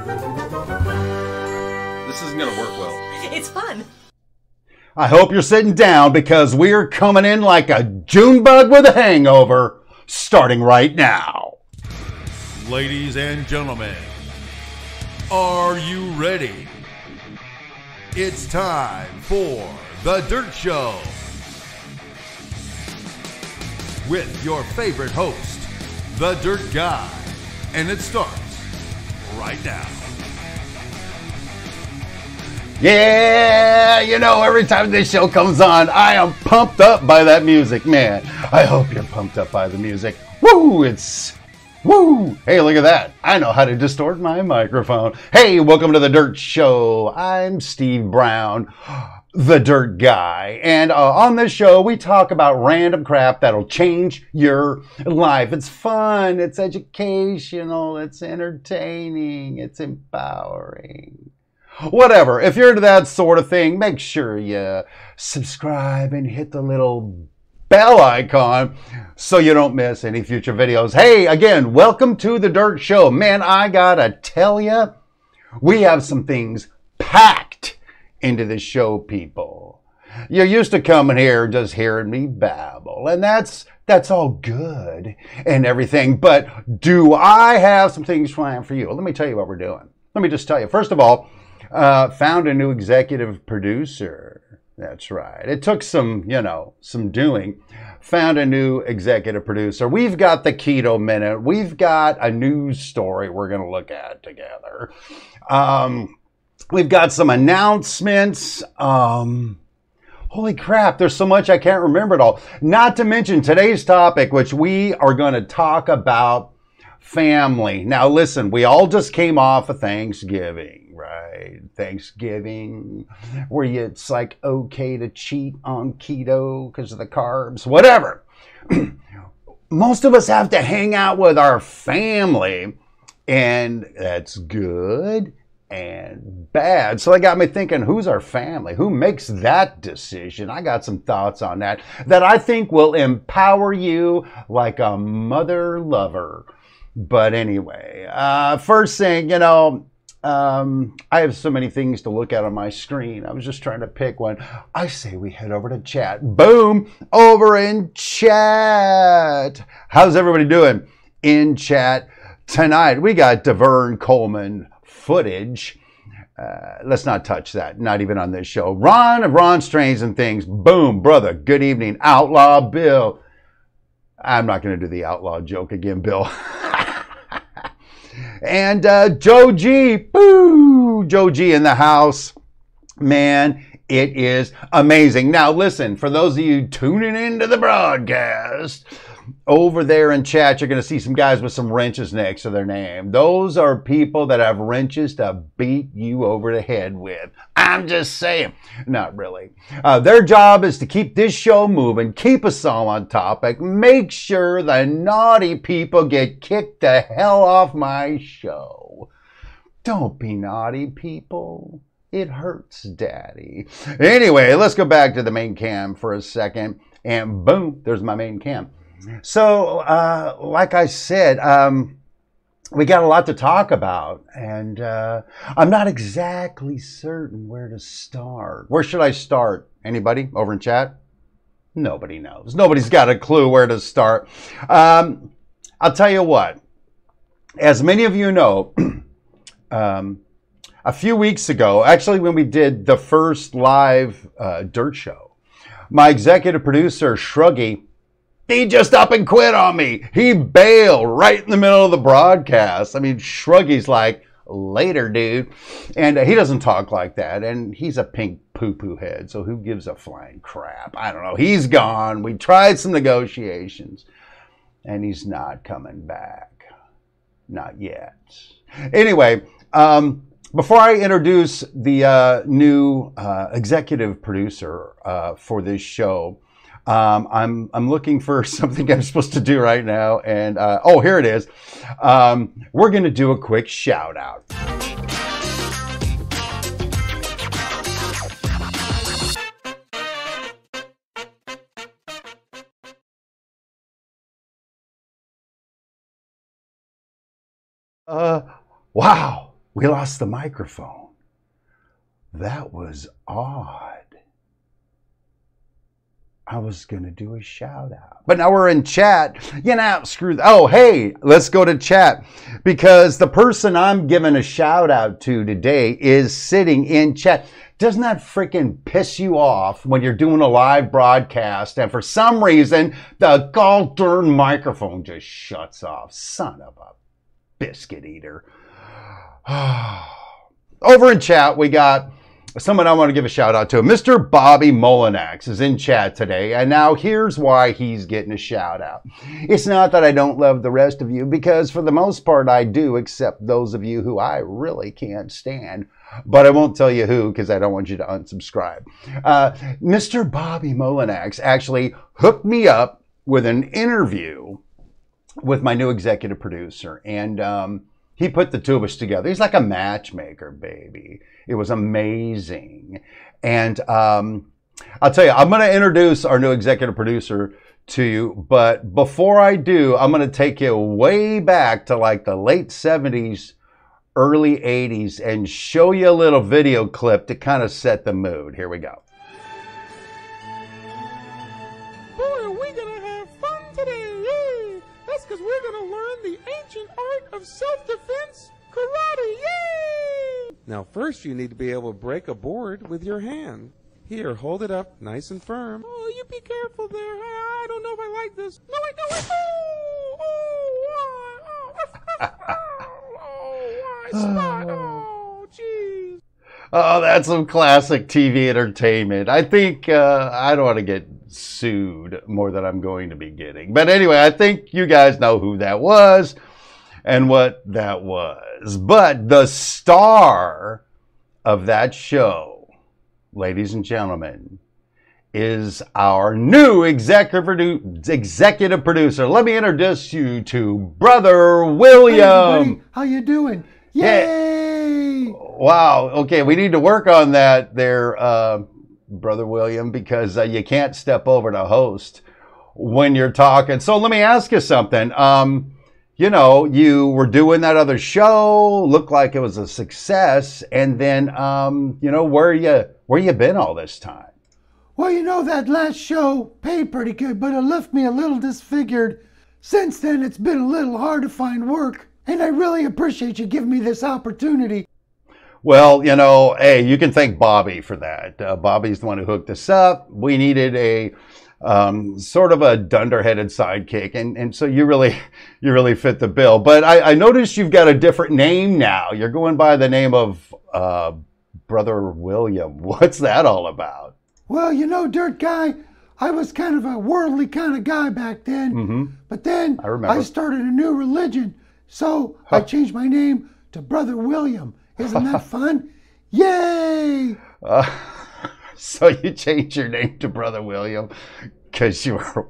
This isn't gonna work well. It's fun. I hope you're sitting down because we're coming in like a June bug with a hangover, starting right now. Ladies and gentlemen, are you ready? It's time for The Dirt Show with your favorite host, The Dirt Guy. And it starts right now. Yeah, you know, every time this show comes on, I am pumped up by that music, man. I hope you're pumped up by the music. Woo, woo. Hey, look at that. I know how to distort my microphone. Hey, welcome to The Dirt Show. I'm Steve Brown, The Dirt Guy. And on this show, we talk about random crap that'll change your life. It's fun, it's educational, it's entertaining, it's empowering. Whatever. If you're into that sort of thing, make sure you subscribe and hit the little bell icon so you don't miss any future videos. Hey, again, welcome to The Dirt Show. Man, I gotta tell you, we have some things packed into the show, people. You're used to coming here just hearing me babble, and that's all good and everything, but do I have some things planned for you? Let me tell you what we're doing. Let me just tell you. First of all, found a new executive producer. That's right. It took some doing. Found a new executive producer. We've got the Keto Minute. We've got a news story we're going to look at together. We've got some announcements. Holy crap, there's so much I can't remember it all. Not to mention today's topic, which we are going to talk about family. Now listen, we all just came off of Thanksgiving, right? Thanksgiving, where it's like okay to cheat on keto because of the carbs, whatever. Most of us have to hang out with our family, and that's good and bad. So that got me thinking, who's our family? Who makes that decision? I got some thoughts on that I think will empower you like a mother lover. But anyway, first thing, I have so many things to look at on my screen. I was just trying to pick one. I say we head over to chat. Boom, over in chat. How's everybody doing in chat tonight? We got DeVern Coleman footage. Let's not touch that, not even on this show. Ron of Ron Strains and Things. Boom, brother, good evening. Outlaw Bill. I'm not going to do the outlaw joke again, Bill. And Joe G. Boo! Joe G in the house. Man, it is amazing. Now listen, for those of you tuning into the broadcast, over there in chat, you're going to see some guys with some wrenches next to their name. Those are people that have wrenches to beat you over the head with. I'm just saying. Not really. Their job is to keep this show moving, keep us all on topic, make sure the naughty people get kicked the hell off my show. Don't be naughty, people. It hurts, Daddy. Anyway, let's go back to the main cam for a second. And boom, there's my main cam. So, like I said, we got a lot to talk about, and I'm not exactly certain where to start. Where should I start? Anybody over in chat? Nobody knows. Nobody's got a clue where to start. I'll tell you what. As many of you know, a few weeks ago, actually when we did the first live Dirt Show, my executive producer, Shruggy, he just up and quit on me. He bailed right in the middle of the broadcast. I mean, Shruggy's like, later, dude. And he doesn't talk like that. And he's a pink poo-poo head, so who gives a flying crap? I don't know. He's gone. We tried some negotiations, and he's not coming back. Not yet. Anyway, before I introduce the new executive producer for this show, I'm looking for something I'm supposed to do right now, and oh, here it is. We're going to do a quick shout out. Wow. We lost the microphone. That was odd. I was going to do a shout out. But now we're in chat. You know, screw that. Oh, hey, let's go to chat. Because the person I'm giving a shout out to today is sitting in chat. Doesn't that freaking piss you off when you're doing a live broadcast and for some reason the goddamn microphone just shuts off? Son of a biscuit eater. Over in chat, we got someone I want to give a shout out to. Mr. Bobby Molinax is in chat today, and now here's why he's getting a shout out. It's not that I don't love the rest of you, because for the most part I do, except those of you who I really can't stand. But I won't tell you who, because I don't want you to unsubscribe. Mr. Bobby Molinax actually hooked me up with an interview with my new executive producer, and he put the two of us together. He's like a matchmaker, baby. It was amazing. And I'll tell you, I'm going to introduce our new executive producer to you. But before I do, I'm going to take you way back to like the late 70s, early 80s, and show you a little video clip to kind of set the mood. Here we go. Boy, are we going to have fun today. Yay! That's because we're going to learn the ancient art of self-defense, karate. Yay! Now, first you need to be able to break a board with your hand. Here, hold it up nice and firm. Oh, you be careful there. I don't know if I like this. No, wait, no, wait. Oh, spot. Oh, jeez. Oh, that's some classic TV entertainment. I think I don't want to get sued more than I'm going to be getting. But anyway, I think you guys know who that was and what that was. But the star of that show, ladies and gentlemen, is our new executive producer. Let me introduce you to Brother William. Hey everybody, how you doing? Yay! Yeah. Wow. Okay, we need to work on that there, Brother William, because you can't step over to host when you're talking. So let me ask you something. You know, you were doing that other show, looked like it was a success, and then, you know, where you been all this time? Well, you know, that last show paid pretty good, but it left me a little disfigured. Since then, it's been a little hard to find work, and I really appreciate you giving me this opportunity. Well, you know, hey, you can thank Bobby for that. Bobby's the one who hooked us up. We needed a sort of a dunderheaded sidekick, and so you really fit the bill. But I noticed you've got a different name now. You're going by the name of Brother William. What's that all about? Well, you know, Dirt Guy, I was kind of a worldly kind of guy back then. But then I started a new religion, so I changed my name to Brother William. Isn't that fun? Yay! So you changed your name to Brother William because you were...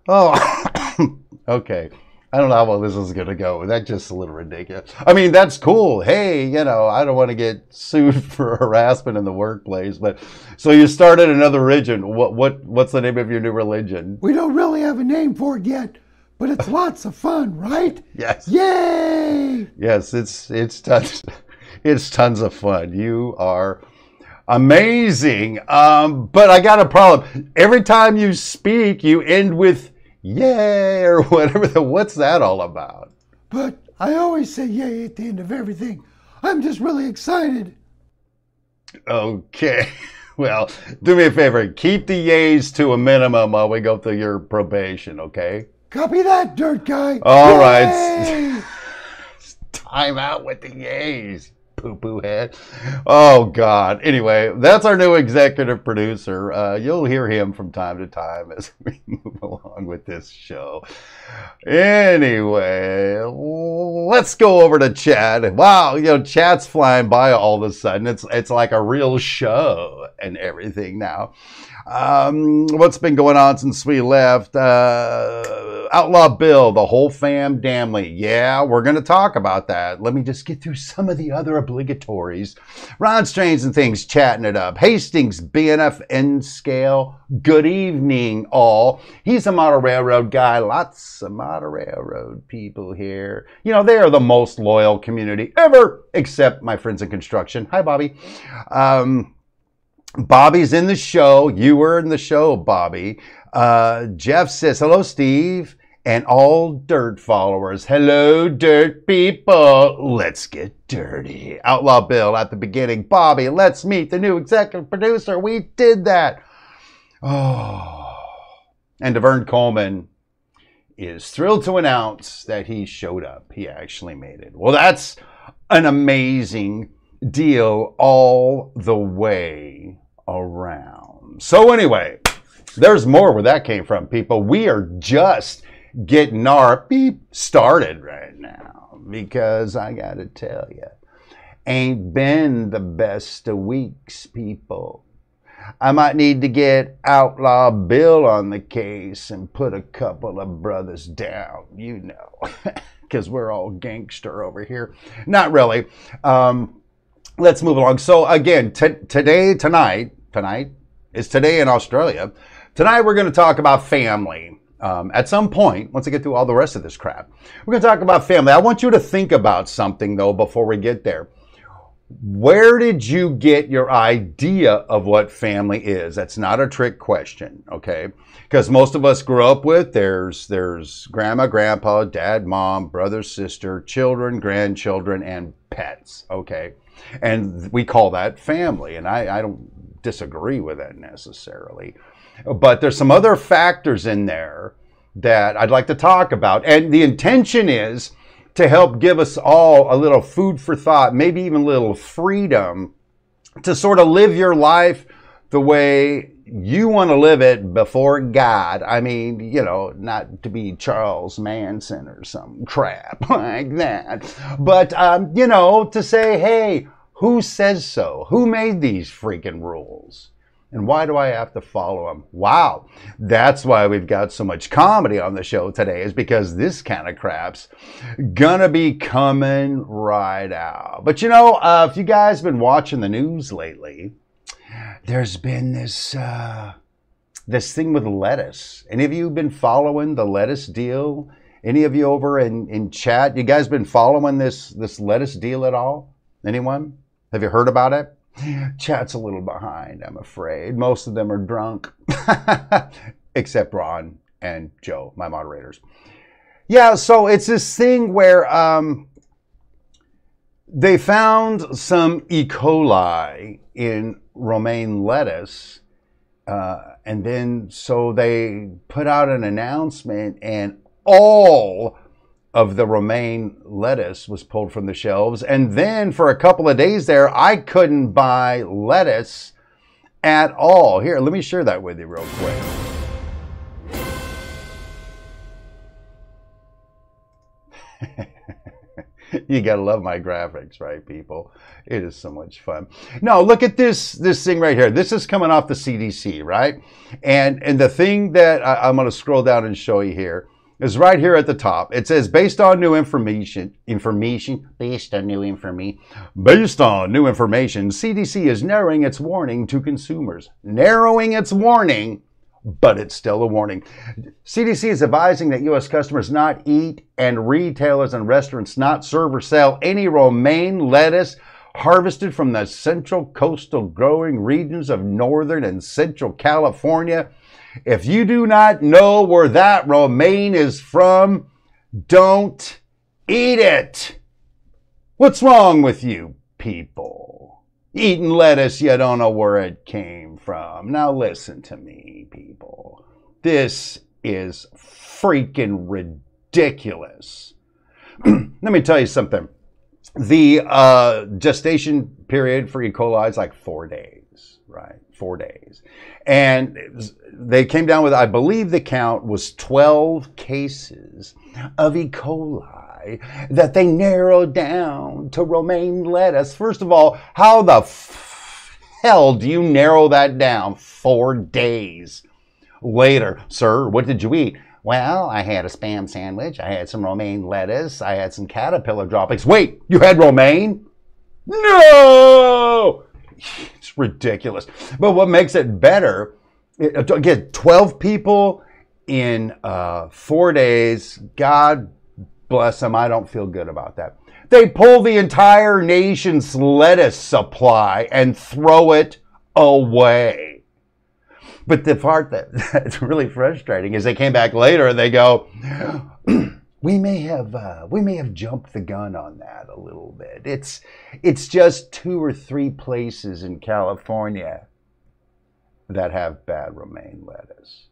Oh, okay. I don't know how well this is going to go. That's just a little ridiculous. I mean, that's cool. Hey, you know, I don't want to get sued for harassment in the workplace. But so you started another religion. What's the name of your new religion? We don't really have a name for it yet, but it's lots of fun, right? Yes. Yay! Yes, it's tons of fun. You are amazing. But I got a problem. Every time you speak, you end with yay or whatever. What's that all about? But I always say yay at the end of everything. I'm just really excited. Okay. Well, do me a favor. Keep the yays to a minimum while we go through your probation, okay? Copy that, Dirt Guy. All right. Time out with the yays, poo-poo head. Oh, God. Anyway, that's our new executive producer. You'll hear him from time to time as we move along with this show. Anyway, let's go over to chat. Wow, you know, chat's flying by all of a sudden. It's like a real show and everything now. What's been going on since we left? Outlaw Bill, the whole fam damnly. Yeah, we're going to talk about that. Let me just get through some of the other obligatories. Ron Strange and Things chatting it up. Hastings, BNF N Scale. Good evening, all. He's a model railroad guy. Lots of model railroad people here. You know, they are the most loyal community ever, except my friends in construction. Hi, Bobby. Bobby's in the show. You were in the show, Bobby. Jeff says, hello, Steve, and all dirt followers. Hello, dirt people. Let's get dirty. Outlaw Bill at the beginning. Bobby, let's meet the new executive producer. We did that. Oh. And DeVern Coleman is thrilled to announce that he showed up. He actually made it. Well, that's an amazing deal all the way around. So anyway, there's more where that came from, people. We are just getting our beep started right now, because I gotta tell you, ain't been the best of weeks, people. I might need to get Outlaw Bill on the case and put a couple of brothers down, you know, because we're all gangster over here. Not really. Let's move along. So again, tonight is today in Australia. Tonight we're going to talk about family. At some point, once I get through all the rest of this crap, we're going to talk about family. I want you to think about something, though, before we get there. Where did you get your idea of what family is? That's not a trick question, okay? Because most of us grew up with, there's grandma, grandpa, dad, mom, brother, sister, children, grandchildren, and pets, okay? And we call that family, and I don't disagree with that necessarily. But there's some other factors in there that I'd like to talk about. And the intention is to help give us all a little food for thought, maybe even a little freedom to sort of live your life the way you want to live it before God. I mean, you know, not to be Charles Manson or some crap like that. But, you know, to say, hey, who says so? Who made these freaking rules? And why do I have to follow them? Wow, that's why we've got so much comedy on the show today, is because this kind of crap's gonna be coming right out. But you know, if you guys have been watching the news lately, there's been this thing with lettuce. Any of you been following the lettuce deal? Any of you over in chat, you guys been following this lettuce deal at all? Anyone? Have you heard about it? Chat's a little behind, I'm afraid. Most of them are drunk, except Ron and Joe, my moderators. Yeah, so it's this thing where they found some E. coli in romaine lettuce, and then so they put out an announcement, and all of the romaine lettuce was pulled from the shelves. And then for a couple of days there, I couldn't buy lettuce at all. Here, let me share that with you real quick. You gotta love my graphics, right, people? It is so much fun. No, look at this thing right here. This is coming off the CDC, right? And the thing that I'm gonna scroll down and show you here is right here at the top. It says, based on new information, CDC is narrowing its warning to consumers. Narrowing its warning, but it's still a warning. CDC is advising that U.S. customers not eat and retailers and restaurants not serve or sell any romaine lettuce harvested from the central coastal growing regions of northern and central California. If you do not know where that romaine is from, don't eat it. What's wrong with you people? Eating lettuce, you don't know where it came from. Now listen to me, people. This is freaking ridiculous. Let me tell you something. The gestation period for E. coli is like 4 days, right? 4 days. And they came down with, I believe the count was 12 cases of E. coli that they narrowed down to romaine lettuce. First of all, how the hell do you narrow that down 4 days later? Sir, what did you eat? Well, I had a Spam sandwich. I had some romaine lettuce. I had some caterpillar droppings. Wait, you had romaine? No! It's ridiculous. But what makes it better, again, 12 people in 4 days. God bless them, I don't feel good about that. They pull the entire nation's lettuce supply and throw it away. But the part that's really frustrating is they came back later and they go, we may have jumped the gun on that a little bit. It's just 2 or 3 places in California that have bad romaine lettuce.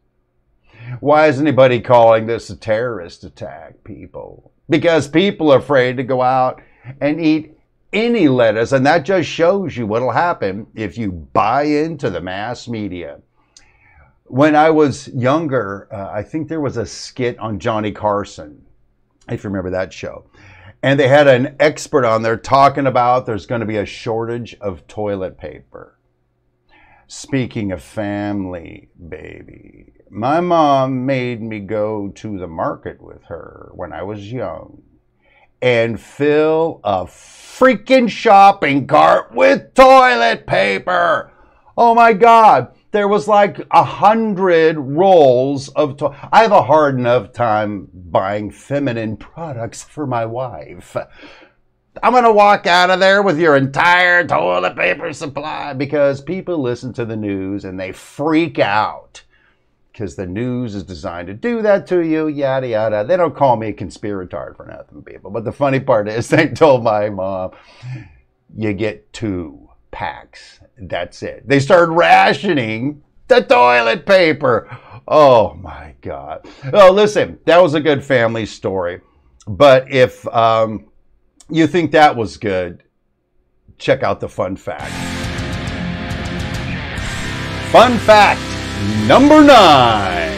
Why is anybody calling this a terrorist attack, people? Because people are afraid to go out and eat any lettuce, and that just shows you what'll happen if you buy into the mass media. When I was younger, I think there was a skit on Johnny Carson, if you remember that show. And they had an expert on there talking about there's going to be a shortage of toilet paper. Speaking of family, baby, my mom made me go to the market with her when I was young and fill a freaking shopping cart with toilet paper. Oh my God. There was like 100 rolls of I have a hard enough time buying feminine products for my wife. I'm going to walk out of there with your entire toilet paper supply because people listen to the news and they freak out because the news is designed to do that to you, yada, yada. They don't call me a conspirator for nothing, people. But the funny part is they told my mom, you get 2 packs. That's it. They started rationing the toilet paper. Oh my God. Oh, listen, that was a good family story. But if you think that was good, check out the fun fact. Fun fact number 9.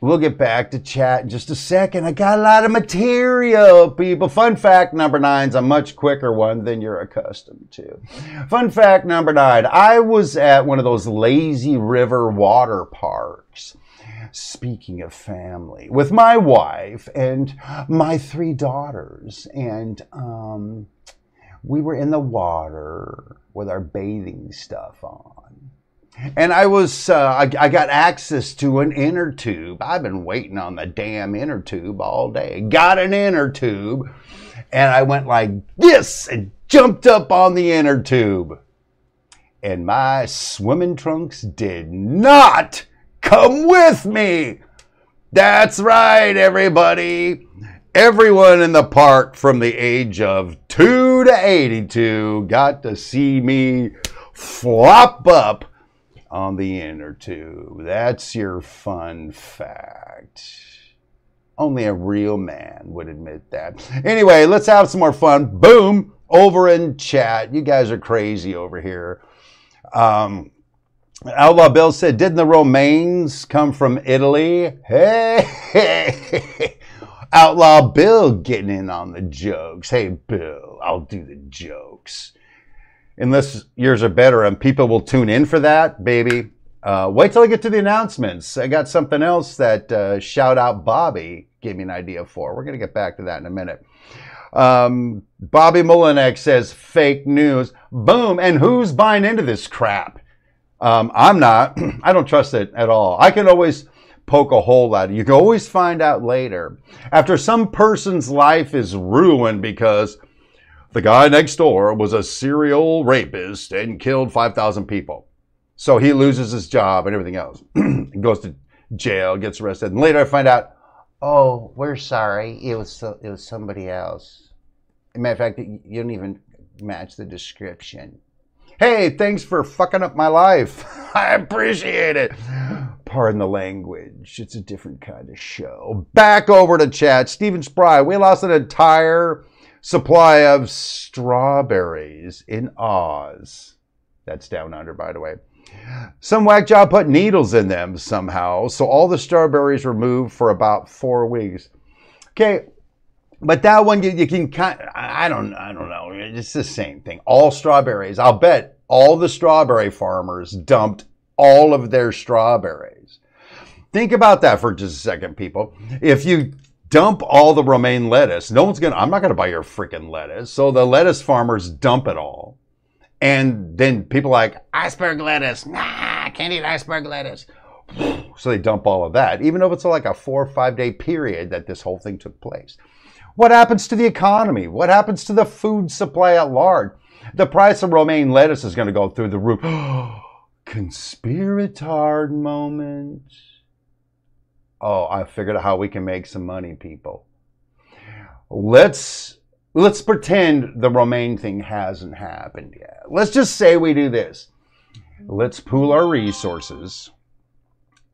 We'll get back to chat in just a second. I got a lot of material, people. Fun fact number 9 is a much quicker one than you're accustomed to. Fun fact number 9. I was at one of those lazy river water parks, speaking of family, with my wife and my 3 daughters. And we were in the water with our bathing stuff on. And I was, I got access to an inner tube. I've been waiting on the damn inner tube all day. Got an inner tube, and I went like this and jumped up on the inner tube. And my swimming trunks did not come with me. That's right, everybody. Everyone in the park from the age of 2 to 82 got to see me flop up on the inner tube. That's your fun fact. Only a real man would admit that. Anyway, let's have some more fun. Boom, over in chat. You guys are crazy over here. Outlaw Bill said, didn't the romaines come from Italy? Hey, Outlaw Bill getting in on the jokes. Hey, Bill, I'll do the jokes. Unless yours are better and people will tune in for that, baby. Wait till I get to the announcements. I got something else that Shout Out Bobby gave me an idea for. We're going to get back to that in a minute. Bobby Molinek says, fake news. Boom. And who's buying into this crap? I'm not. I don't trust it at all. I can always poke a hole at it. You can always find out later. After some person's life is ruined because the guy next door was a serial rapist and killed 5,000 people. So he loses his job and everything else. Goes to jail, gets arrested. And later I find out, oh, we're sorry. It was somebody else. As a matter of fact, you don't even match the description. Hey, thanks for fucking up my life. I appreciate it. Pardon the language. It's a different kind of show. Back over to chat. Stephen Spry, we lost an entire supply of strawberries in Oz. That's down under, by the way. Some whack job put needles in them somehow, so all the strawberries were moved for about 4 weeks. Okay, but that one you can kind of, I don't know. It's the same thing. All strawberries. I'll bet all the strawberry farmers dumped all of their strawberries. Think about that for just a second, people. If you dump all the romaine lettuce, I'm not going to buy your freaking lettuce. So the lettuce farmers dump it all. And then people like, iceberg lettuce. Nah, I can't eat iceberg lettuce. So they dump all of that, even though it's like a 4 or 5 day period that this whole thing took place. What happens to the economy? What happens to the food supply at large? The price of romaine lettuce is going to go through the roof. Conspiratard moment. Oh, I figured out how we can make some money, people. Let's pretend the romaine thing hasn't happened yet. Let's just say we do this. Let's pool our resources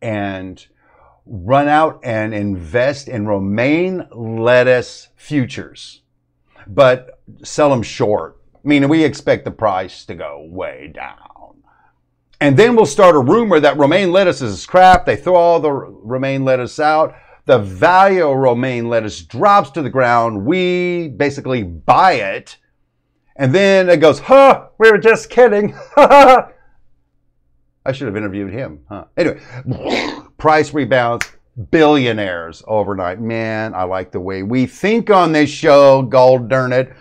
and run out and invest in romaine lettuce futures, but sell them short. Meaning we expect the price to go way down. And then we'll start a rumor that romaine lettuce is crap. They throw all the romaine lettuce out. The value of romaine lettuce drops to the ground. We basically buy it. And then it goes, huh, we were just kidding. I should have interviewed him. Huh? Anyway, price rebounds, billionaires overnight. Man, I like the way we think on this show, gold darn it.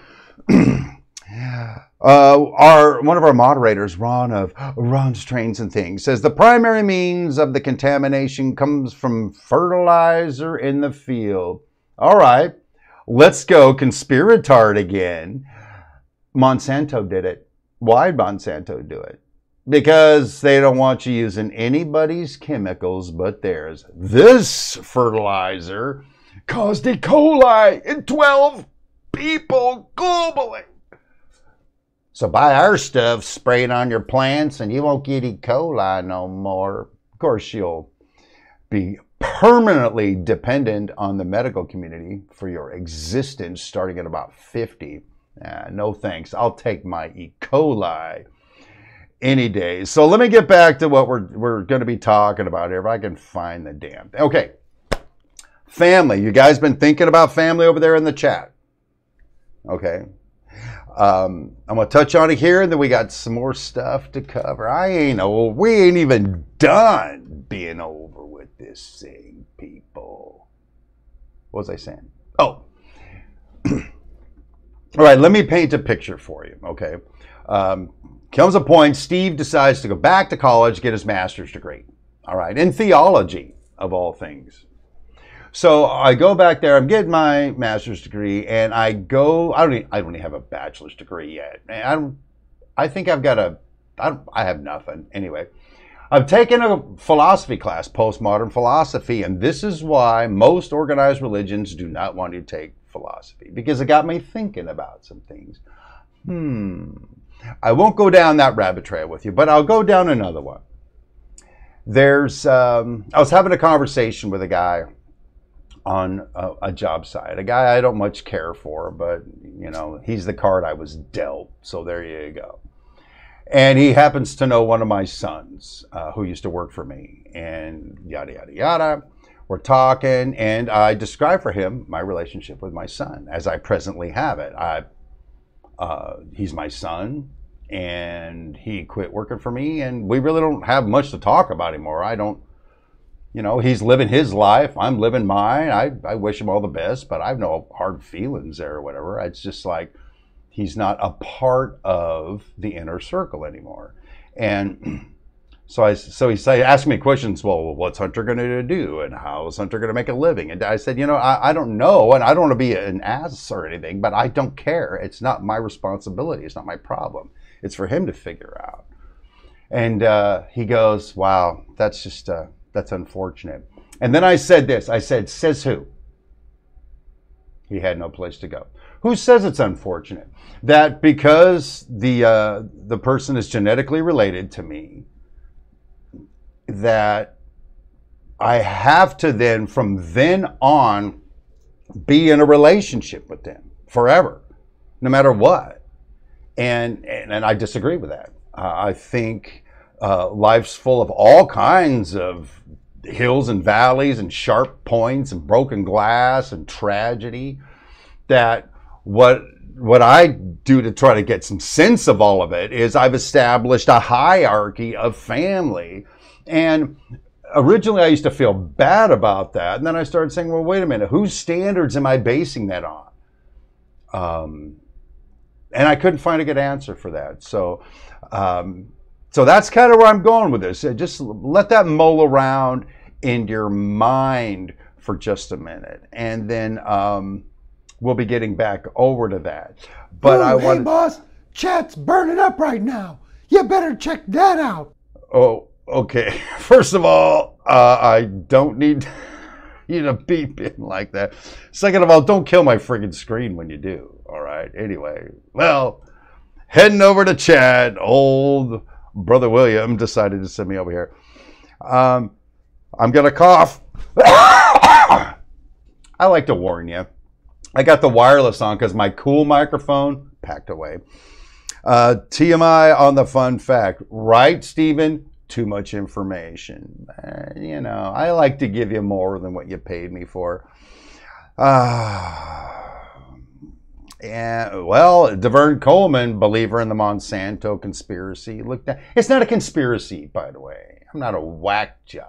One of our moderators, Ron of Ron's Trains and Things, says the primary means of the contamination comes from fertilizer in the field. All right, let's go conspiratard again. Monsanto did it. Why'd Monsanto do it? Because they don't want you using anybody's chemicals but theirs. This fertilizer caused E. coli in 12 people globally. So buy our stuff, spray it on your plants, and you won't get E. coli no more. Of course, you'll be permanently dependent on the medical community for your existence starting at about 50. No thanks. I'll take my E. coli any day. So let me get back to what we're going to be talking about here, if I can find the damn thing. Okay. Family. You guys been thinking about family over there in the chat? Okay. I'm going to touch on it here, and then we got some more stuff to cover. We ain't even done being over with this thing, people. What was I saying? Oh. All right, let me paint a picture for you, okay? Comes a point, Steve decides to go back to college, get his master's degree, all right, in theology, of all things. So I go back there, I'm getting my master's degree, and I don't even have a bachelor's degree yet. I think I've got I have nothing. Anyway, I've taken a philosophy class, postmodern philosophy, and this is why most organized religions do not want you to take philosophy, because it got me thinking about some things. I won't go down that rabbit trail with you, but I'll go down another one. I was having a conversation with a guy on a job site, a guy I don't much care for, but he's the card I was dealt, so there you go. And he happens to know one of my sons who used to work for me, and yada yada yada. We're talking, and I describe for him my relationship with my son as I presently have it. He's my son, and he quit working for me, and we really don't have much to talk about anymore. He's living his life, I'm living mine. I wish him all the best, but I have no hard feelings there or whatever. It's just like he's not a part of the inner circle anymore. And so he asked me questions. Well, what's Hunter going to do, and how is Hunter going to make a living? And I said, I don't know, and I don't want to be an ass or anything, but I don't care. It's not my responsibility. It's not my problem. It's for him to figure out. And he goes, wow, that's unfortunate. And then I said this. I said, says who? He had no place to go. Who says it's unfortunate? That because the person is genetically related to me, that I have to then, from then on, be in a relationship with them forever, no matter what. And I disagree with that. I think life's full of all kinds of hills and valleys and sharp points and broken glass and tragedy. That what I do to try to get some sense of all of it is I've established a hierarchy of family. And originally I used to feel bad about that. And then I started saying, well, wait a minute, whose standards am I basing that on? And I couldn't find a good answer for that. So that's kind of where I'm going with this. Just let that mull around. in your mind for just a minute, and then we'll be getting back over to that. But hey boss, chat's burning up right now. You better check that out. Oh, okay. First of all, I don't need you to beep in like that. Second of all, don't kill my friggin' screen when you do. All right. Anyway, well, heading over to chat, old brother William decided to send me over here. I'm gonna cough. I like to warn you. I got the wireless on because my cool microphone packed away. TMI on the fun fact. Right, Stephen? Too much information. You know, I like to give you more than what you paid me for. Yeah, well, DeVern Coleman, believer in the Monsanto conspiracy, looked at. It's not a conspiracy, by the way. I'm not a whack job.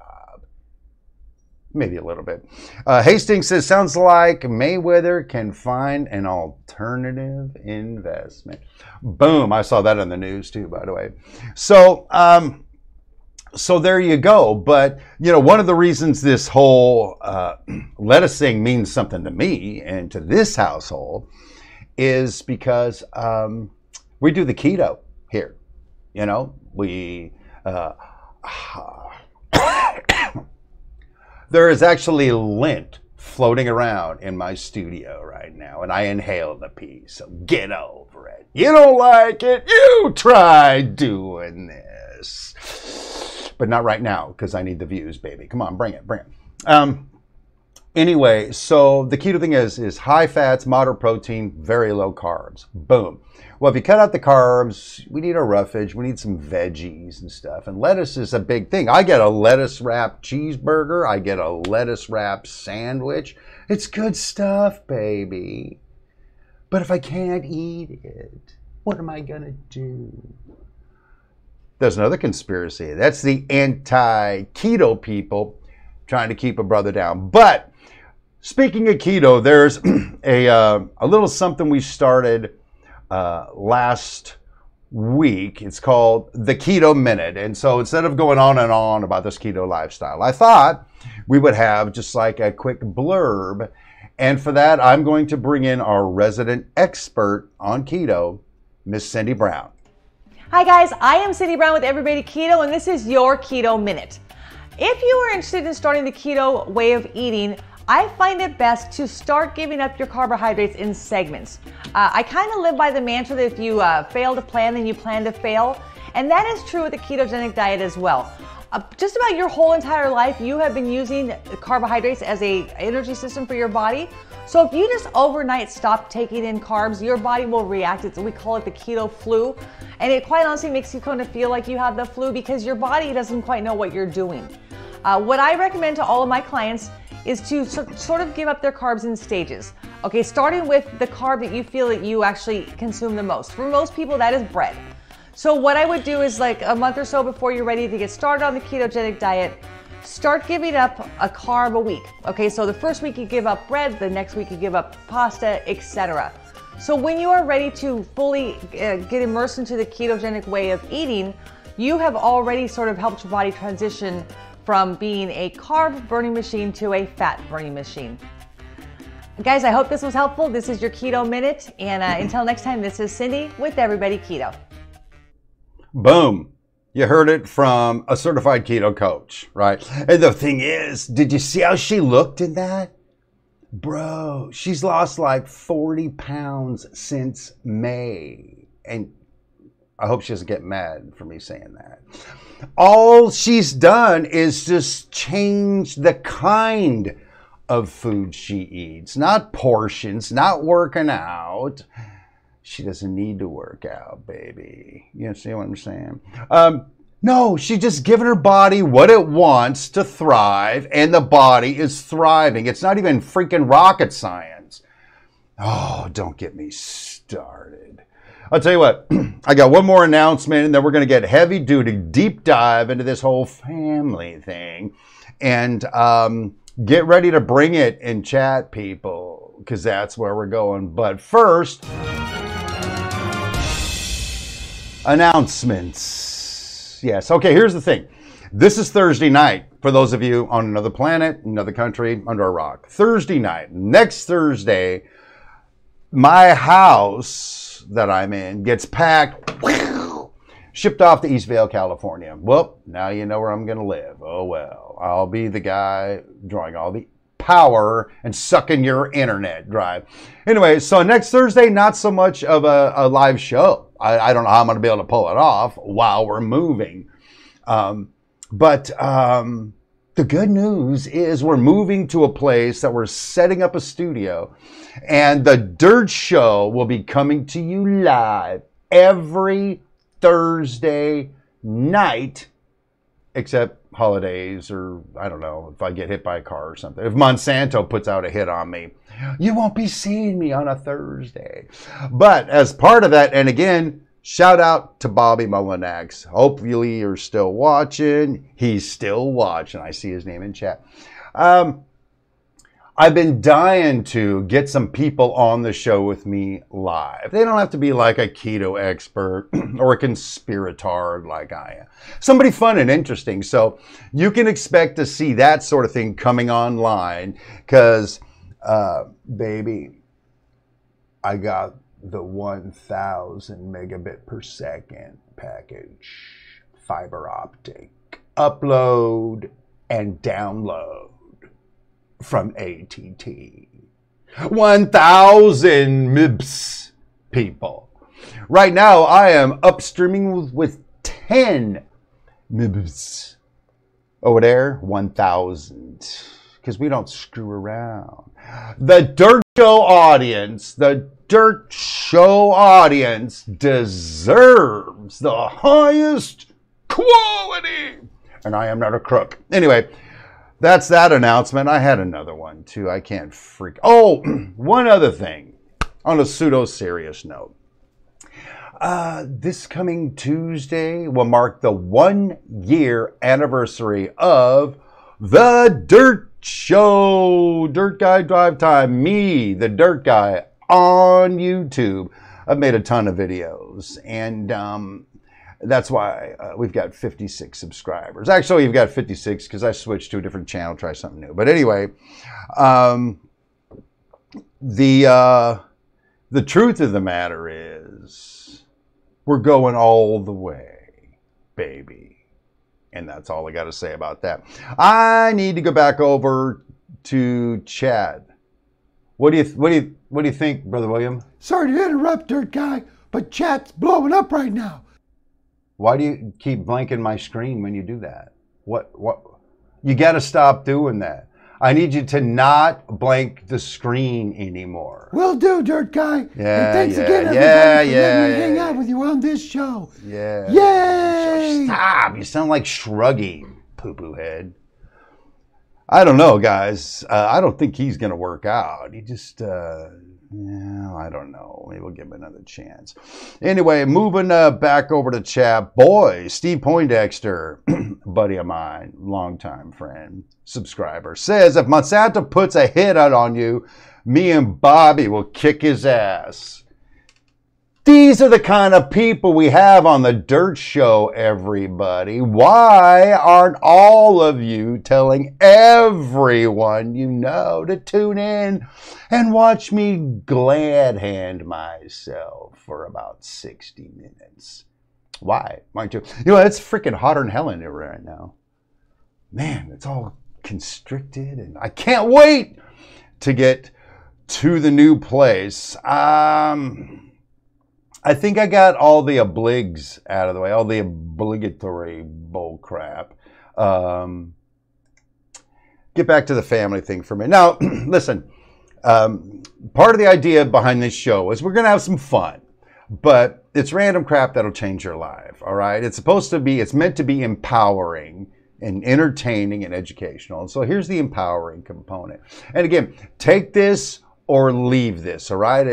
Maybe a little bit. Hastings says, sounds like Mayweather can find an alternative investment. Boom. I saw that on the news too, by the way. So there you go. But, you know, one of the reasons this whole lettuce thing means something to me and to this household is because we do the keto here. You know, we... There is actually lint floating around in my studio right now, and I inhale the pee, so get over it. You don't like it? You try doing this. But not right now, because I need the views, baby. Come on, bring it, bring it. Anyway, so the keto thing is high fats, moderate protein, very low carbs. Boom. Well, if you cut out the carbs, we need a roughage. We need some veggies and stuff. And lettuce is a big thing. I get a lettuce wrapped cheeseburger. I get a lettuce wrapped sandwich. It's good stuff, baby. But if I can't eat it, what am I going to do? There's another conspiracy. That's the anti-keto people trying to keep a brother down. But speaking of keto, there's a little something we started last week. It's called the Keto Minute. And so instead of going on and on about this keto lifestyle, I thought we would have just like a quick blurb. And for that, I'm going to bring in our resident expert on keto, Miss Cindy Brown. Hi guys, I am Cindy Brown with Everybody Keto, and this is your Keto Minute. If you are interested in starting the keto way of eating, I find it best to start giving up your carbohydrates in segments. I kind of live by the mantra that if you fail to plan, then you plan to fail. And that is true with the ketogenic diet as well. Just about your whole entire life, you have been using carbohydrates as an energy system for your body. So if you just overnight stop taking in carbs, your body will react. We call it the keto flu. And it quite honestly makes you kind of feel like you have the flu because your body doesn't quite know what you're doing. What I recommend to all of my clients is to sort of give up their carbs in stages. Okay, starting with the carb that you feel that you actually consume the most. For most people, that is bread. So what I would do is like a month or so before you're ready to get started on the ketogenic diet, start giving up a carb a week. Okay, so the first week you give up bread, the next week you give up pasta, etc. So when you are ready to fully get immersed into the ketogenic way of eating, you have already sort of helped your body transition from being a carb burning machine to a fat burning machine. Guys, I hope this was helpful. This is your Keto Minute. And until next time, this is Cindy with Everybody Keto. Boom. You heard it from a certified keto coach, right? And the thing is, did you see how she looked in that? Bro, she's lost like 40 pounds since May. And I hope she doesn't get mad for me saying that. All she's done is just change the kind of food she eats, not portions, not working out. She doesn't need to work out, baby. You understand what I'm saying? No, she's just giving her body what it wants to thrive, and the body is thriving. It's not even freaking rocket science. Oh, don't get me started. I'll tell you what, I got one more announcement, and then we're going to get heavy-duty deep dive into this whole family thing. And get ready to bring it in chat, people, because that's where we're going. But first, announcements. Yes. Okay, here's the thing. This is Thursday night. for those of you on another planet, another country, under a rock. Thursday night, next Thursday, my house that I'm in gets packed, shipped off to East Vale, California. Well, now you know where I'm going to live. Oh, well, I'll be the guy drawing all the power and sucking your internet drive. Anyway, so next Thursday, not so much of a live show. I don't know how I'm going to be able to pull it off while we're moving. But the good news is we're moving to a place that we're setting up a studio, and the Dirt Show will be coming to you live every Thursday night, except holidays, or I don't know, if I get hit by a car or something. If Monsanto puts out a hit on me, you won't be seeing me on a Thursday. But as part of that, and again, shout out to Bobby Mullinax. Hopefully you're still watching. He's still watching. I see his name in chat. I've been dying to get some people on the show with me live. They don't have to be like a keto expert or a conspiratard like I am. Somebody fun and interesting. So you can expect to see that sort of thing coming online because, baby, I got the 1000 megabit per second package, fiber optic, upload and download from AT&T. 1,000 MIBs, people. Right now, I am upstreaming with 10 MIBs. Over there, 1,000. Because we don't screw around. The Dirt Show audience, deserves the highest quality. And I am not a crook. Anyway, that's that announcement. I had another one too. I can't freak. Oh, one other thing on a pseudo-serious note. This coming Tuesday will mark the 1-year anniversary of the Dirt Show. Dirt Guy Drive Time. Me, the Dirt Guy, on YouTube. I've made a ton of videos, and that's why we've got 56 subscribers. Actually, you've got 56 because I switched to a different channel, try something new. But anyway, the truth of the matter is we're going all the way, baby. And that's all I got to say about that. I need to go back over to Chad. What do you think, Brother William? Sorry to interrupt, Dirt Guy, but chat's blowing up right now. Why do you keep blanking my screen when you do that? What? You got to stop doing that. I need you to not blank the screen anymore. Will do, Dirt Guy. Yeah, and thanks again, everybody, for letting me hang out with you on this show. Yeah. Yay! Stop. You sound like Shruggy, poo-poo head. I don't know, guys. I don't think he's going to work out. He just... yeah, I don't know. Maybe we'll give him another chance. Anyway, moving back over to chat. Boy, Steve Poindexter, buddy of mine, longtime friend, subscriber, says if Monsanto puts a hit out on you, me and Bobby will kick his ass. These are the kind of people we have on the Dirt Show, everybody. Why aren't all of you telling everyone you know to tune in and watch me glad hand myself for about 60 minutes? Why? Aren't you? You know, it's freaking hotter than hell in here right now. Man, it's all constricted, and I can't wait to get to the new place. I think I got all the obligs out of the way, all the obligatory bull crap. Get back to the family thing for a minute. Now, listen, part of the idea behind this show is we're going to have some fun, but it's random crap that'll change your life, all right? It's meant to be empowering and entertaining and educational. And so here's the empowering component. And again, take this or leave this, all right?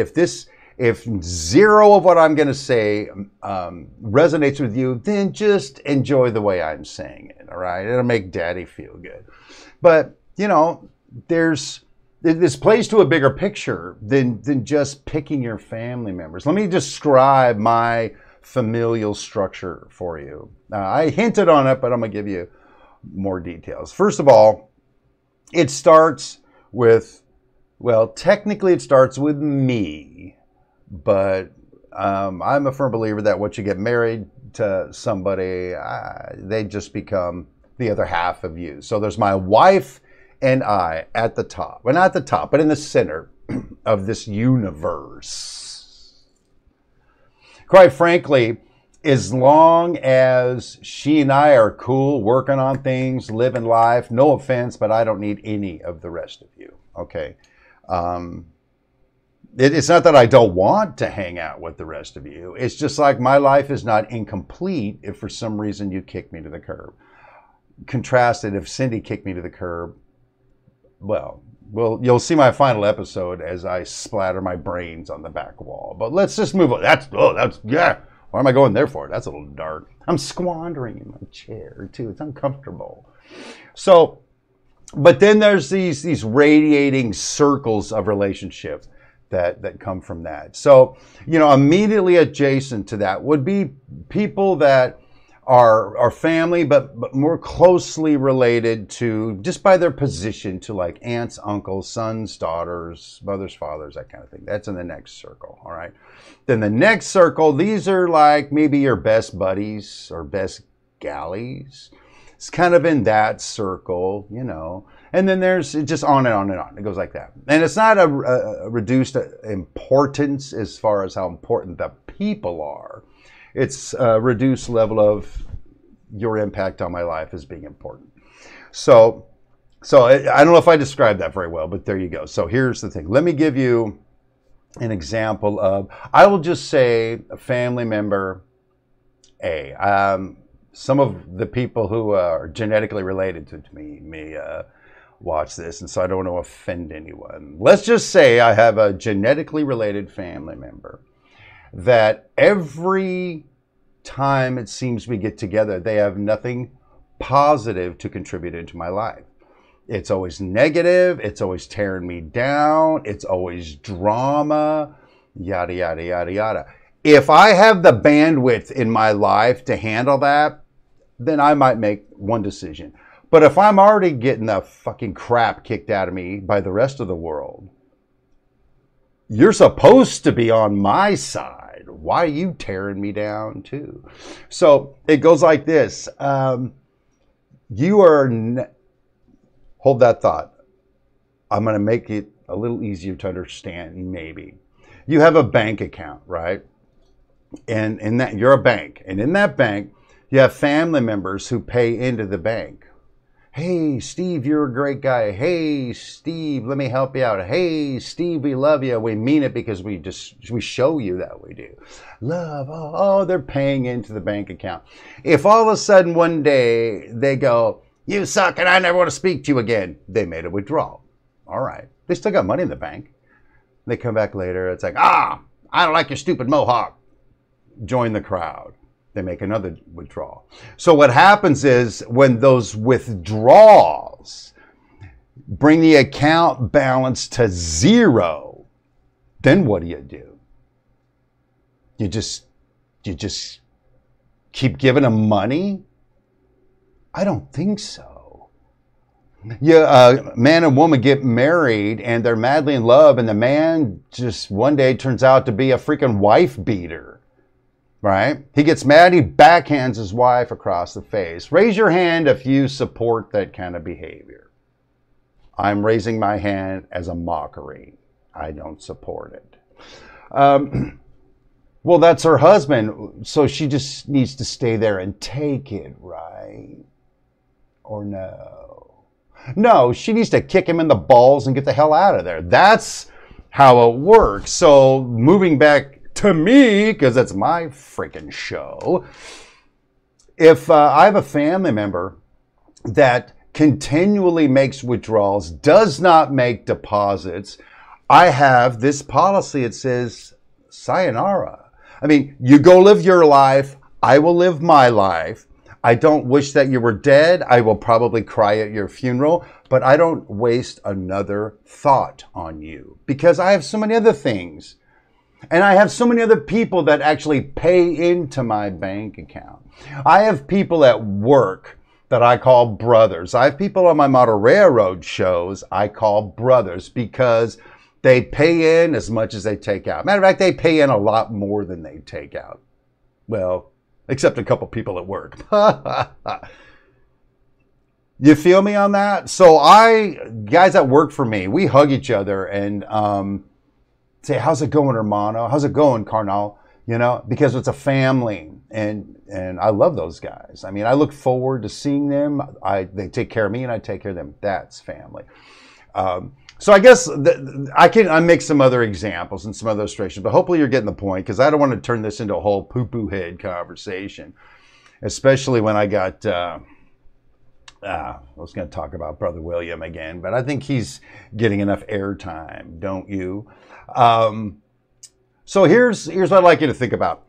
If zero of what I'm going to say resonates with you, then just enjoy the way I'm saying it, all right? It'll make Daddy feel good. But, you know, this plays to a bigger picture than just picking your family members. Let me describe my familial structure for you. I hinted on it, but I'm going to give you more details. First of all, it starts with, well, technically it starts with me, but I'm a firm believer that once you get married to somebody, they just become the other half of you. So there's my wife and I at the top. Well, not at the top, but in the center of this universe. Quite frankly, as long as she and I are cool, working on things, living life, no offense, but I don't need any of the rest of you, okay? It's not that I don't want to hang out with the rest of you. It's just like my life is not incomplete if for some reason you kick me to the curb. Contrasted, if Cindy kicked me to the curb, well, you'll see my final episode as I splatter my brains on the back wall. But let's just move on. Yeah. Why am I going there for? That's a little dark. I'm squandering in my chair, too. It's uncomfortable. So, but then there's these radiating circles of relationship that come from that. So, immediately adjacent to that would be people that are family, but more closely related to, just by their position, to like aunts, uncles, sons, daughters, mothers, fathers, that kind of thing. That's in the next circle, all right? Then the next circle, these are like maybe your best buddies or best galleys. It's kind of in that circle, And then there's just on and on and on. It goes like that. And it's not a reduced importance as far as how important the people are. It's a reduced level of your impact on my life as being important. So I don't know if I described that very well, but there you go. So here's the thing. Let me give you an example of, I will just say a family member A. Some of the people who are genetically related to me may watch this, and so I don't want to offend anyone. Let's just say I have a genetically related family member that every time it seems we get together, they have nothing positive to contribute into my life. It's always negative. It's always tearing me down. It's always drama, yada, yada, yada, yada. If I have the bandwidth in my life to handle that, then I might make one decision. But if I'm already getting the fucking crap kicked out of me by the rest of the world, you're supposed to be on my side. Why are you tearing me down too? So it goes like this. Hold that thought. I'm going to make it a little easier to understand, maybe. You have a bank account, right? And in that, you're a bank. And in that bank, you have family members who pay into the bank. Hey, Steve, you're a great guy. Hey, Steve, let me help you out. Hey, Steve, we love you. We mean it because we show you that we do. Love, oh, they're paying into the bank account. If all of a sudden one day they go, you suck and I never want to speak to you again, they made a withdrawal. All right. They still got money in the bank. They come back later. It's like, I don't like your stupid mohawk. Join the crowd. They make another withdrawal. So what happens is when those withdrawals bring the account balance to zero, then what do? You just keep giving them money? I don't think so. Man and woman get married and they're madly in love, and the man just one day turns out to be a freaking wife beater. Right? He gets mad, he backhands his wife across the face. Raise your hand if you support that kind of behavior. I'm raising my hand as a mockery. I don't support it. Well, that's her husband, so she just needs to stay there and take it, right? Or no? No, she needs to kick him in the balls and get the hell out of there. That's how it works. So moving back to me, because that's my freaking show. If I have a family member that continually makes withdrawals, does not make deposits, I have this policy. It says, sayonara. I mean, you go live your life. I will live my life. I don't wish that you were dead. I will probably cry at your funeral, but I don't waste another thought on you because I have so many other things. And I have so many other people that actually pay into my bank account. I have people at work that I call brothers. I have people on my model railroad shows I call brothers because they pay in as much as they take out. Matter of fact, they pay in a lot more than they take out. Well, except a couple people at work. You feel me on that? So guys that work for me, we hug each other and say, how's it going, hermano? How's it going, carnal? You know, because it's a family, and I love those guys. I mean, I look forward to seeing them. They take care of me, and I take care of them. That's family. So I guess I make some other examples and some other illustrations, but hopefully you're getting the point, because I don't want to turn this into a whole poo-poo head conversation, especially when I got. I was going to talk about Brother William again, but I think he's getting enough airtime, don't you? So here's what I'd like you to think about.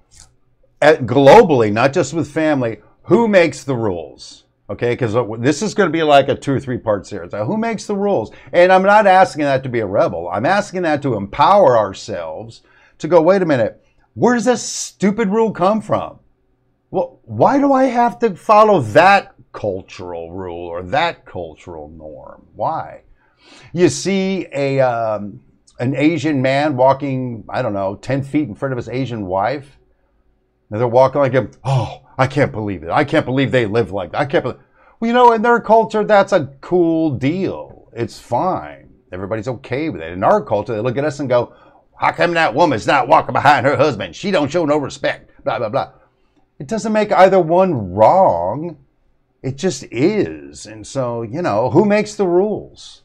Globally, not just with family, who makes the rules? Okay, because this is going to be like a 2 or 3 part series. Who makes the rules? And I'm not asking that to be a rebel. I'm asking that to empower ourselves to go, wait a minute, where does this stupid rule come from? Well, why do I have to follow that cultural rule or that cultural norm? Why? You see an Asian man walking, I don't know, 10 feet in front of his Asian wife. And they're walking like him. Oh, I can't believe it. I can't believe they live like that. I can't believe. Well, you know, in their culture, that's a cool deal. It's fine. Everybody's okay with it. In our culture, they look at us and go, how come that woman's not walking behind her husband? She don't show no respect. Blah, blah, blah. It doesn't make either one wrong. It just is. And so, you know, who makes the rules?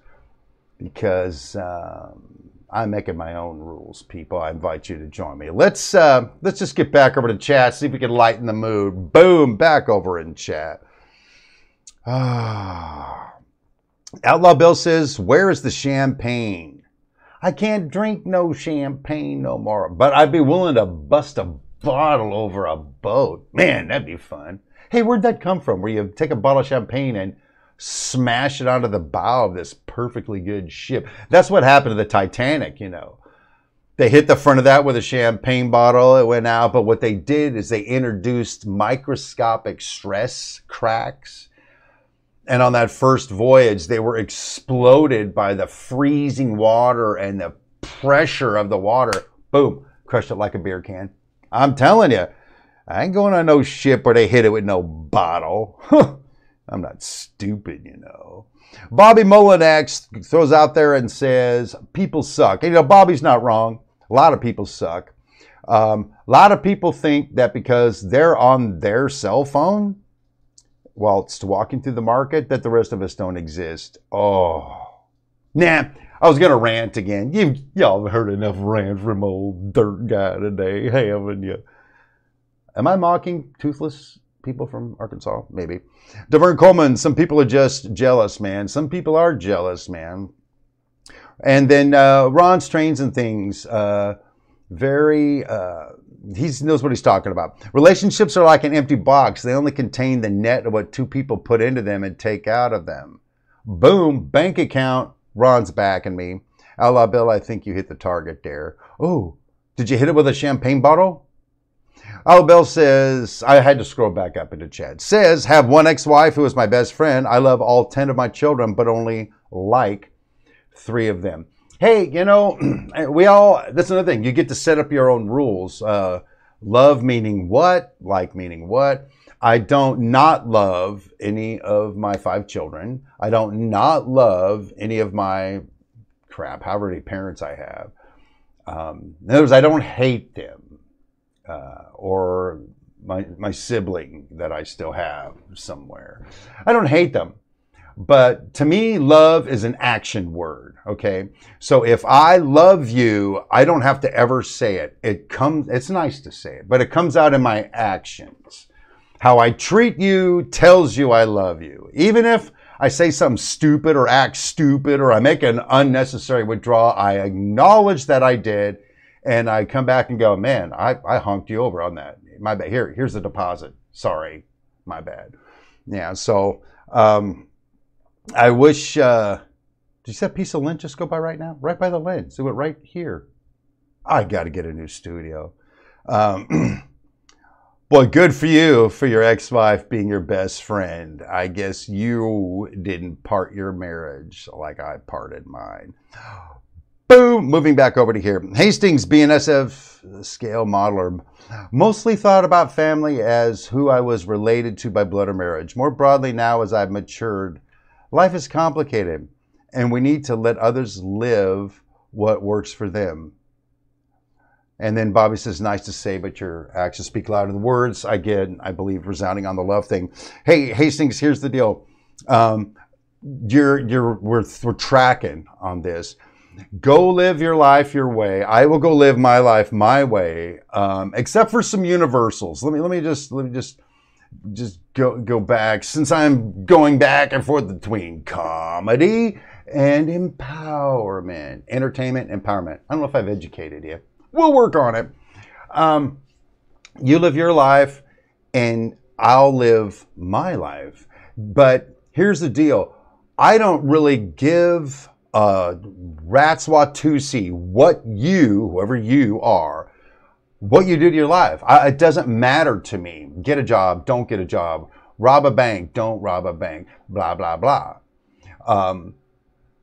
Because I'm making my own rules, people. I invite you to join me. Let's just get back over to chat, see if we can lighten the mood. Boom, back over in chat. Outlaw Bill says, where is the champagne? I can't drink no champagne no more, but I'd be willing to bust a bottle over a boat. Man, that'd be fun. Hey, where'd that come from? Where you take a bottle of champagne and smash it onto the bow of this perfectly good ship. That's what happened to the Titanic, you know. They hit the front of that with a champagne bottle. It went out. But what they did is they introduced microscopic stress cracks. And on that first voyage, they were exploded by the freezing water and the pressure of the water. Boom, crushed it like a beer can. I'm telling you, I ain't going on no ship where they hit it with no bottle. I'm not stupid, you know. Bobby Molinex throws out there and says, people suck. And, you know, Bobby's not wrong. A lot of people suck. A lot of people think that because they're on their cell phone whilst walking through the market, that the rest of us don't exist. Oh, nah. I was going to rant again. Y'all have heard enough rant from old dirt guy today, haven't you? Am I mocking toothless people from Arkansas? Maybe. Devern Coleman, some people are just jealous, man. Some people are jealous, man. And then Ron's Trains and Things, he knows what he's talking about. Relationships are like an empty box. They only contain the net of what 2 people put into them and take out of them. Boom, bank account. Ron's backing me. Outlaw Bill, I think you hit the target there. Oh, did you hit it with a champagne bottle? Outlaw Bill says, I had to scroll back up into chat. Says, have one ex-wife who is my best friend. I love all 10 of my children, but only like 3 of them. Hey, you know, that's another thing. You get to set up your own rules. Love meaning what? Like meaning what? I don't not love any of my 5 children. I don't not love any of my however many parents I have. In other words, I don't hate them or my sibling that I still have somewhere. I don't hate them. But to me, love is an action word, okay? So if I love you, I don't have to ever say it. It's nice to say it, but it comes out in my actions. How I treat you tells you I love you. Even if I say something stupid or act stupid or I make an unnecessary withdrawal, I acknowledge that I did, and I come back and go, man, I honked you over on that. My bad. Here's the deposit. Sorry, my bad. Yeah, so I wish, did you see that piece of lint just go by right now? Right by the lens. It went right here. I got to get a new studio. Boy, Boy, good for you for your ex-wife being your best friend. I guess you didn't part your marriage like I parted mine. Boom, moving back over to here. Hastings, BNSF scale modeler, mostly thought about family as who I was related to by blood or marriage. More broadly now as I've matured, life is complicated and we need to let others live what works for them. And then Bobby says, nice to say, but your actions speak louder than words. Again, I believe resounding on the love thing. Hey, Hastings, here's the deal. We're tracking on this. Go live your life your way. I will go live my life my way, except for some universals. Let me just go back, since I'm going back and forth between comedy and empowerment, entertainment, empowerment. I don't know if I've educated you. We'll work on it. You live your life and I'll live my life. But here's the deal. I don't really give a rat's watusi what you, whoever you are, what you do to your life. It doesn't matter to me. Get a job, don't get a job. Rob a bank, don't rob a bank. Blah, blah, blah.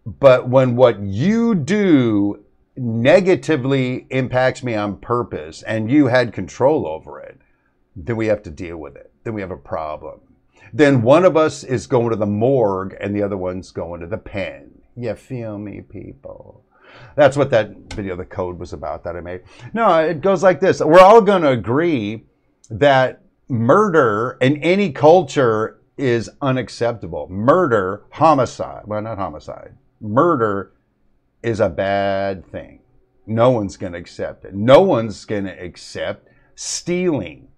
But when what you do negatively impacts me on purpose and you had control over it, then we have to deal with it. Then we have a problem. Then one of us is going to the morgue and the other one's going to the pen. You feel me, people? That's what that video, The Code, was about that I made. No, it goes like this. We're all going to agree that murder in any culture is unacceptable. Murder, homicide, well, not homicide. Murder is a bad thing. No one's going to accept it. No one's going to accept stealing.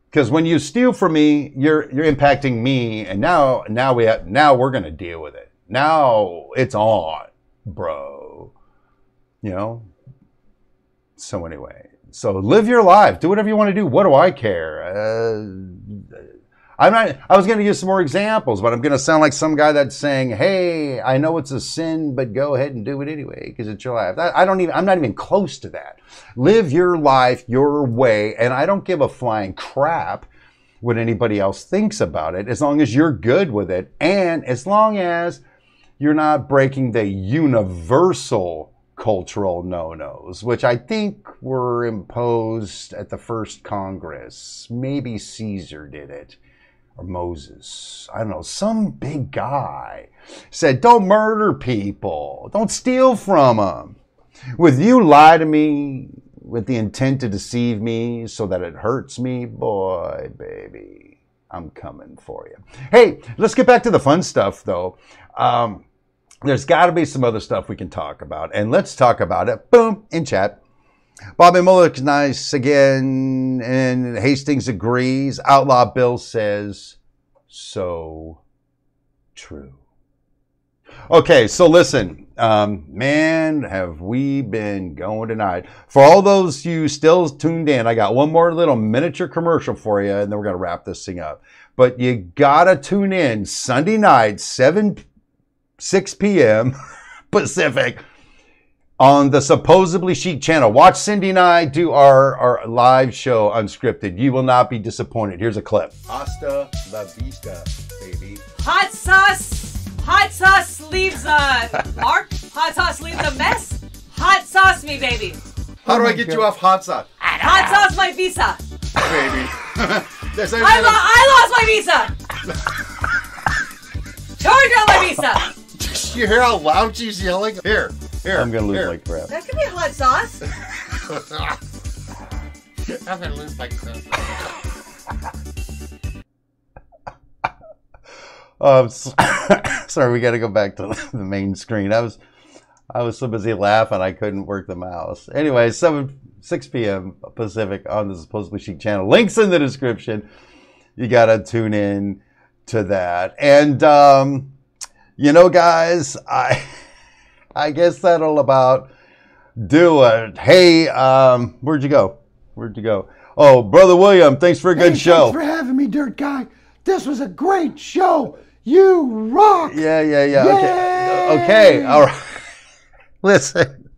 Because when you steal from me, you're impacting me, and now we're going to deal with it. Now it's on, bro. You know? So anyway, so live your life. Do whatever you want to do. What do I care? I was going to use some more examples, but I'm going to sound like some guy that's saying, hey, I know it's a sin, but go ahead and do it anyway because it's your life. I'm not even close to that. Live your life your way, and I don't give a flying crap what anybody else thinks about it as long as you're good with it and as long as you're not breaking the universal cultural no-nos, which I think were imposed at the first Congress. Maybe Caesar did it. Or Moses, I don't know, some big guy said, don't murder people, don't steal from them. With you lie to me with the intent to deceive me so that it hurts me, boy, baby, I'm coming for you. Hey, let's get back to the fun stuff, though. There's got to be some other stuff we can talk about, and let's talk about it. Boom, in chat. Bobby Mullick's nice again, and Hastings agrees. Outlaw Bill says, so true. Okay, so listen, man, have we been going tonight. For all those you still tuned in, I got one more little miniature commercial for you, and then we're going to wrap this thing up. But you got to tune in Sunday night, 6 p.m. Pacific, on the Supposedly Chic channel. Watch Cindy and I do our live show unscripted. You will not be disappointed. Here's a clip. Hasta la vista, baby. Hot sauce leaves a mark. Hot sauce leaves a mess. Hot sauce me, baby. How do I get you off hot sauce? Hot sauce my visa. Baby. I lost my visa. Charge on my visa. You hear how loud she's yelling? Here. I'm gonna lose like crap. That could be hot sauce. I'm gonna lose like crap. Sorry, we got to go back to the main screen. I was so busy laughing I couldn't work the mouse. Anyway, 6 p.m. Pacific on the Supposedly Chic channel. Links in the description. You got to tune in to that. And you know, guys, I guess that'll about do it. Hey, where'd you go? Oh, Brother William, thanks for a good show. Thanks for having me, Dirt Guy. This was a great show. You rock. Yeah. Okay. All right. Listen,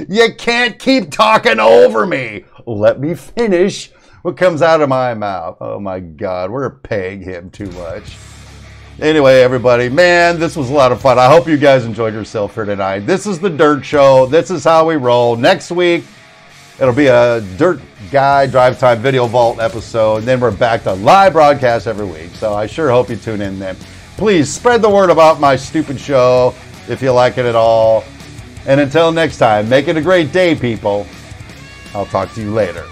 you can't keep talking over me. Let me finish what comes out of my mouth. Oh my God, we're paying him too much. Anyway, everybody, man, this was a lot of fun. I hope you guys enjoyed yourself here tonight. This is the Dirt Show. This is how we roll. Next week, it'll be a Dirt Guy Drive Time Video Vault episode. And then we're back to live broadcast every week. So I sure hope you tune in then. Please spread the word about my stupid show if you like it at all. And until next time, make it a great day, people. I'll talk to you later.